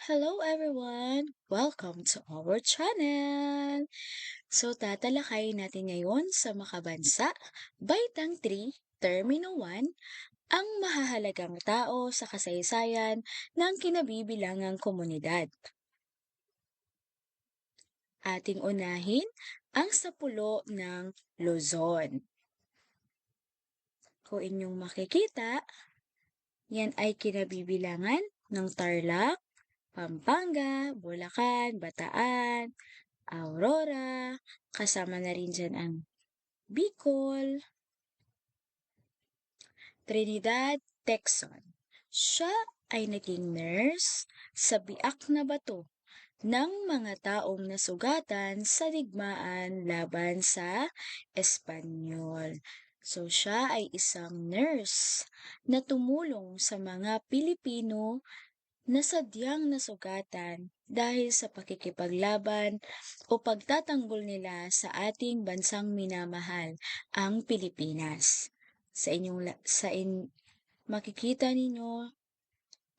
Hello everyone! Welcome to our channel! So tatalakayin natin ngayon sa Makabansa, Baitang 3, Termino 1, ang mahahalagang tao sa kasaysayan ng kinabibilangang komunidad. Ating unahin ang sapulo ng Luzon. Kung inyong makikita, yan ay kinabibilangan ng Tarlac, Pampanga, Bulacan, Bataan, Aurora, kasama na rin dyan ang Bicol, Trinidad, Texon. Siya ay naging nurse sa Biak na Bato ng mga taong nasugatan sa digmaan laban sa Espanyol. So siya ay isang nurse na tumulong sa mga Pilipino na sadyang nasugatan dahil sa pakikipaglaban o pagtatanggol nila sa ating bansang minamahal, ang Pilipinas. Makikita ninyo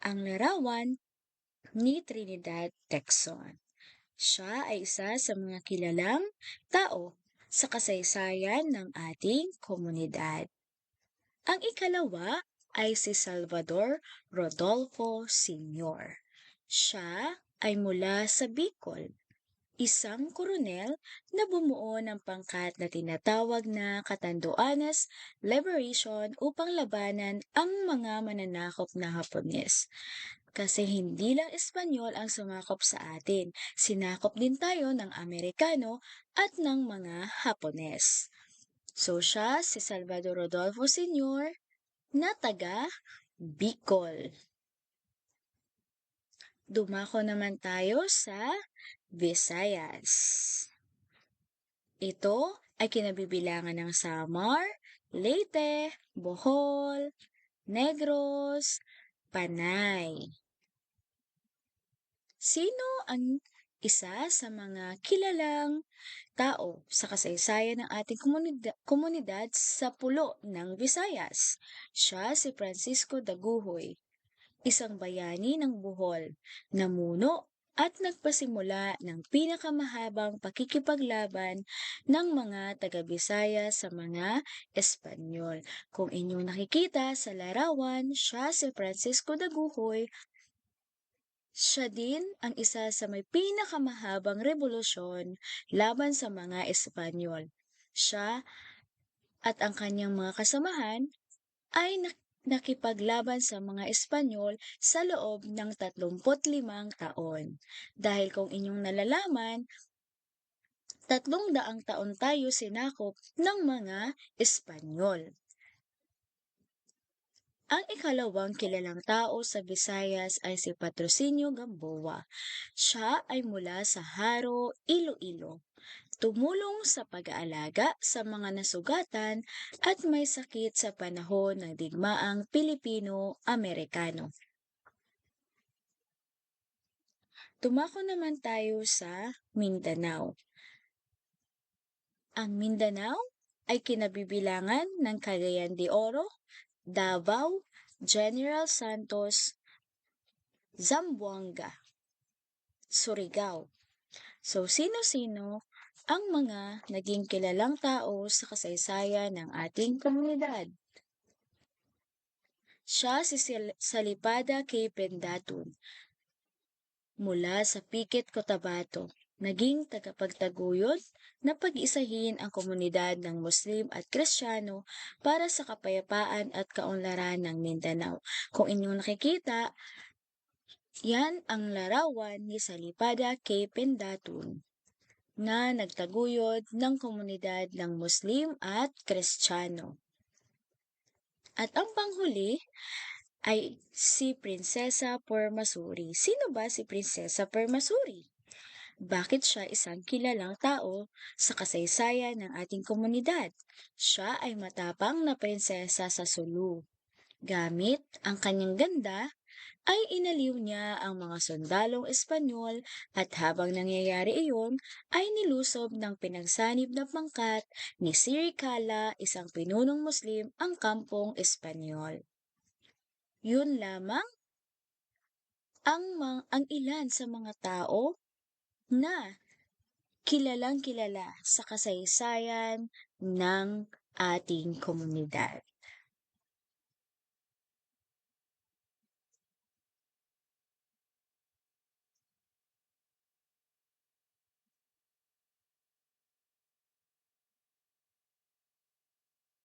ang larawan ni Trinidad Texon. Siya ay isa sa mga kilalang tao sa kasaysayan ng ating komunidad. Ang ikalawa ay si Salvador Rodolfo Sr. Siya ay mula sa Bicol, isang koronel na bumuo ng pangkat na tinatawag na Catanduanes Liberation upang labanan ang mga mananakop na Hapones. Kasi hindi lang Espanyol ang sumakop sa atin, sinakop din tayo ng Amerikano at ng mga Hapones. So siya si Salvador Rodolfo Sr. na taga Bicol. Dumako naman tayo sa Visayas. Ito ay kinabibilangan ng Samar, Leyte, Bohol, Negros, Panay. Sino ang isa sa mga kilalang tao sa kasaysayan ng ating komunidad sa pulo ng Visayas? Siya si Francisco Daguhoy, isang bayani ng Bohol, namuno at nagpasimula ng pinakamahabang pakikipaglaban ng mga taga-Bisaya sa mga Espanyol. Kung inyong nakikita sa larawan, siya si Francisco Daguhoy. Siya din ang isa sa may pinakamahabang revolusyon laban sa mga Espanyol. Siya at ang kanyang mga kasamahan ay nakipaglaban sa mga Espanyol sa loob ng 35 taon. Dahil kung inyong nalalaman, 300 taon tayo sinakop ng mga Espanyol. Ang ikalawang kilalang tao sa Visayas ay si Patrocinio Gamboa. Siya ay mula sa Haro, Iloilo. Tumulong sa pag-aalaga sa mga nasugatan at may sakit sa panahon ng digmaang Pilipino-Amerikano. Tumako naman tayo sa Mindanao. Ang Mindanao ay kinabibilangan ng Cagayan de Oro, Davao, General Santos, Zamboanga, Surigao. So sino-sino ang mga naging kilalang tao sa kasaysayan ng ating komunidad? Siya si Salipada K. Pendatun mula sa Piquet, Cotabato. Naging tagapagtaguyod na pag-isahin ang komunidad ng Muslim at Kristiyano para sa kapayapaan at kaunlaran ng Mindanao. Kung inyong nakikita, yan ang larawan ni Salipada K. Pendatun na nagtaguyod ng komunidad ng Muslim at Kristiyano. At ang panghuli ay si Prinsesa Permaisuri. Sino ba si Prinsesa Permaisuri? Bakit siya isang kilalang tao sa kasaysayan ng ating komunidad? Siya ay matapang na prinsesa sa Sulu. Gamit ang kanyang ganda, ay inaliw niya ang mga sundalong Espanyol at habang nangyayari iyon, ay nilusob ng pinagsanib na pangkat ni Siricala, isang pinunong Muslim, ang kampong Espanyol. Yun lamang ang ilan sa mga tao na kilalang-kilala sa kasaysayan ng ating komunidad.